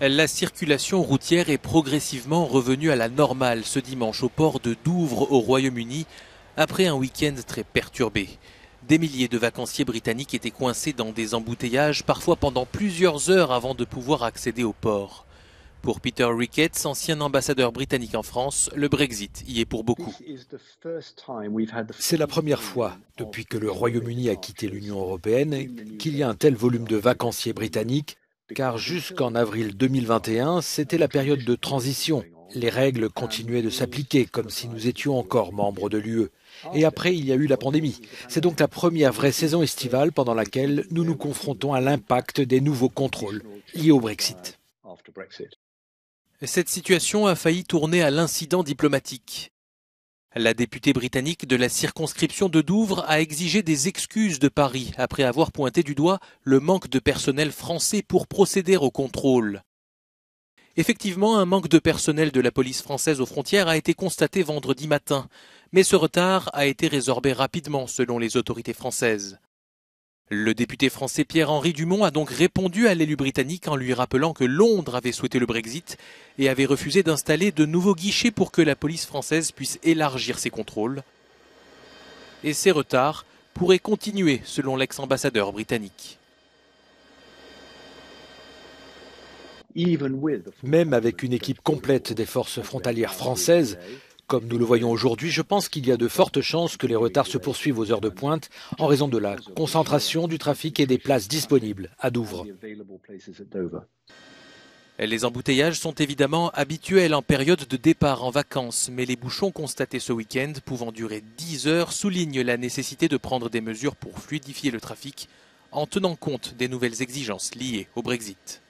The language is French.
La circulation routière est progressivement revenue à la normale ce dimanche au port de Douvres au Royaume-Uni, après un week-end très perturbé. Des milliers de vacanciers britanniques étaient coincés dans des embouteillages, parfois pendant plusieurs heures avant de pouvoir accéder au port. Pour Peter Ricketts, ancien ambassadeur britannique en France, le Brexit y est pour beaucoup. C'est la première fois depuis que le Royaume-Uni a quitté l'Union européenne qu'il y a un tel volume de vacanciers britanniques, car jusqu'en avril 2021, c'était la période de transition. Les règles continuaient de s'appliquer comme si nous étions encore membres de l'UE. Et après, il y a eu la pandémie. C'est donc la première vraie saison estivale pendant laquelle nous nous confrontons à l'impact des nouveaux contrôles liés au Brexit. Cette situation a failli tourner à l'incident diplomatique. La députée britannique de la circonscription de Douvres a exigé des excuses de Paris après avoir pointé du doigt le manque de personnel français pour procéder au contrôle. Effectivement, un manque de personnel de la police française aux frontières a été constaté vendredi matin, mais ce retard a été résorbé rapidement selon les autorités françaises. Le député français Pierre-Henri Dumont a donc répondu à l'élu britannique en lui rappelant que Londres avait souhaité le Brexit et avait refusé d'installer de nouveaux guichets pour que la police française puisse élargir ses contrôles. Et ces retards pourraient continuer selon l'ex-ambassadeur britannique. Même avec une équipe complète des forces frontalières françaises, comme nous le voyons aujourd'hui, je pense qu'il y a de fortes chances que les retards se poursuivent aux heures de pointe en raison de la concentration du trafic et des places disponibles à Douvres. Les embouteillages sont évidemment habituels en période de départ en vacances, mais les bouchons constatés ce week-end, pouvant durer 10 heures, soulignent la nécessité de prendre des mesures pour fluidifier le trafic en tenant compte des nouvelles exigences liées au Brexit.